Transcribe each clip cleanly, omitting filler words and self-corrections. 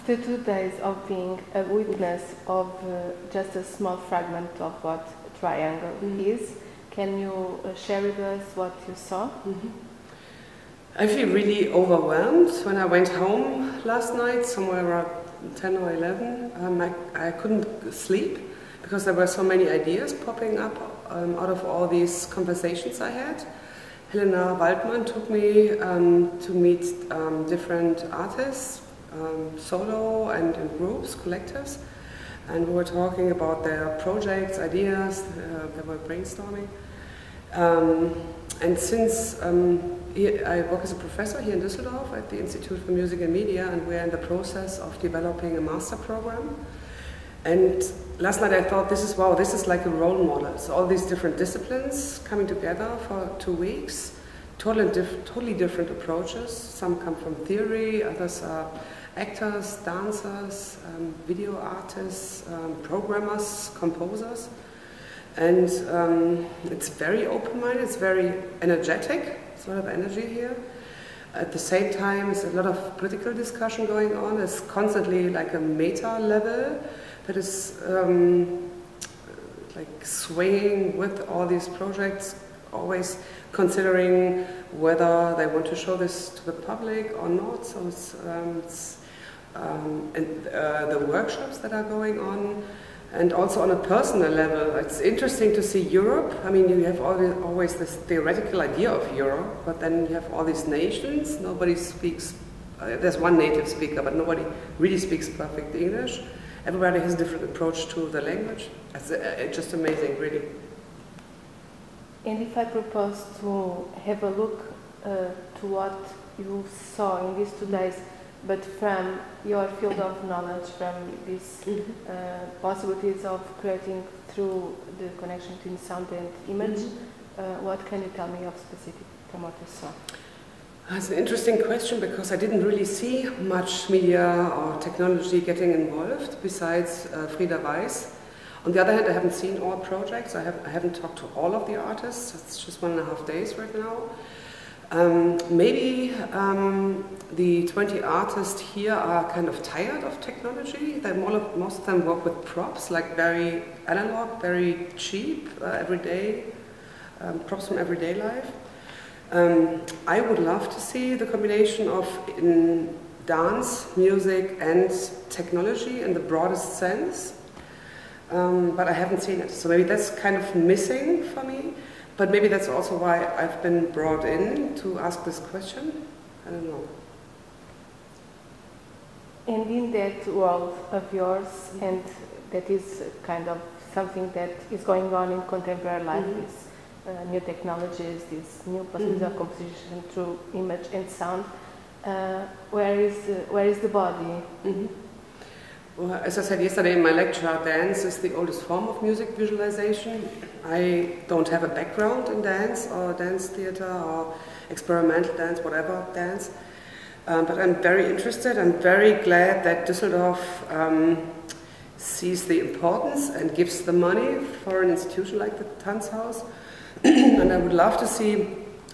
After 2 days of being a witness of just a small fragment of what a triangle is, can you share with us what you saw? I feel really overwhelmed. When I went home last night, somewhere around 10 or 11, I couldn't sleep because there were so many ideas popping up out of all these conversations I had. Helena Waldmann took me to meet different artists, solo and in groups, collectives, and we were talking about their projects, ideas, they were brainstorming. And since I work as a professor here in Düsseldorf at the Institute for Music and Media, and we're in the process of developing a master program. And last night I thought, this is like a role model. So all these different disciplines coming together for 2 weeks, totally different approaches. Some come from theory, others are actors, dancers, video artists, programmers, composers. And it's very open-minded, it's very energetic, there's a lot of energy here. At the same time, there's a lot of political discussion going on. There's constantly like a meta level that is like swaying with all these projects, always considering whether they want to show this to the public or not. So it's the workshops that are going on, and also on a personal level, it's interesting to see Europe. I mean, you have always this theoretical idea of Europe, but then you have all these nations. Nobody speaks, there's one native speaker, but nobody really speaks perfect English. Everybody has a different approach to the language. It's just amazing, really. And if I propose to have a look to what you saw in these 2 days, but from your field of knowledge, from these possibilities of creating through the connection between sound and image, what can you tell me of specific from what you saw? That's an interesting question because I didn't really see much media or technology getting involved besides Frieda Weiss. On the other hand, I haven't seen all projects. I haven't talked to all of the artists. It's just 1.5 days right now. Maybe the 20 artists here are kind of tired of technology. Most of them work with props, like very analog, very cheap, everyday, props from everyday life. I would love to see the combination of dance, music and technology in the broadest sense, but I haven't seen it. So maybe that's kind of missing for me. But maybe that's also why I've been brought in to ask this question. I don't know. And in that world of yours, and that is kind of something that is going on in contemporary life, these new technologies, these new possibilities of composition through image and sound, where is the body? Well, as I said yesterday in my lecture, dance is the oldest form of music visualization. I don't have a background in dance or dance theater or experimental dance, whatever dance, but I'm very interested. I'm very glad that Düsseldorf sees the importance and gives the money for an institution like the Tanzhaus. And I would love to see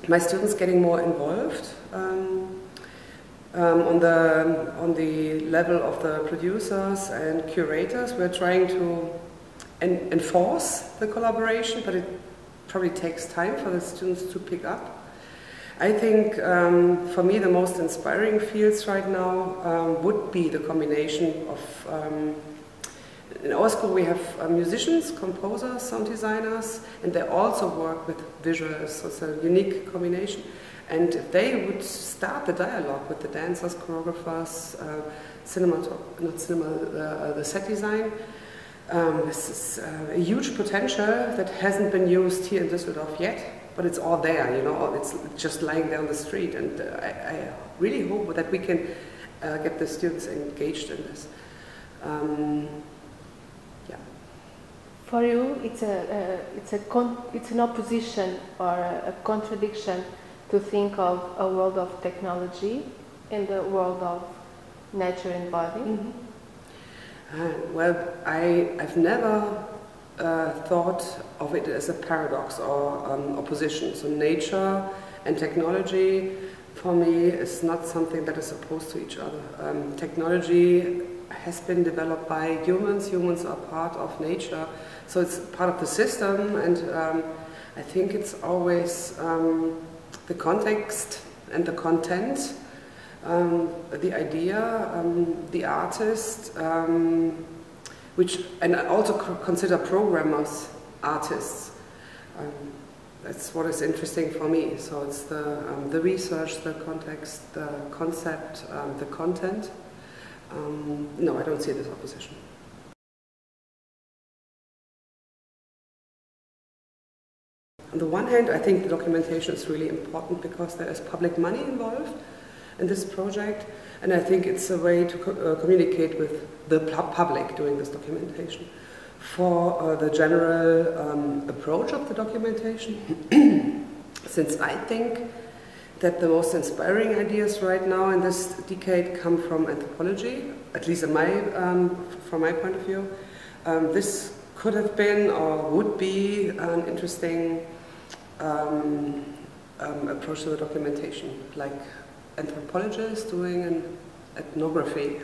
my students getting more involved. On the level of the producers and curators, we're trying to enforce the collaboration, but it probably takes time for the students to pick up. I think for me the most inspiring fields right now would be the combination of, in our school we have musicians, composers, sound designers, and they also work with visuals, so it's a unique combination. And if they would start the dialogue with the dancers, choreographers, the set design, this is a huge potential that hasn't been used here in Düsseldorf yet, but it's all there, you know, it's just lying there on the street, and I really hope that we can get the students engaged in this. Yeah. For you, it's an opposition or a contradiction to think of a world of technology and a world of nature and body? Well, I've never thought of it as a paradox or opposition. So nature and technology, for me, is not something that is opposed to each other. Technology has been developed by humans. Humans are part of nature, so it's part of the system, and I think it's always the context and the content, the idea, the artist, and I also consider programmers artists. That's what is interesting for me. So it's the research, the context, the concept, the content. No, I don't see this opposition. On the one hand, I think the documentation is really important because there is public money involved in this project, and I think it's a way to communicate with the public doing this documentation. For the general approach of the documentation, since I think that the most inspiring ideas right now in this decade come from anthropology, at least in from my point of view, this could have been or would be an interesting approach to the documentation, like anthropologists doing an ethnography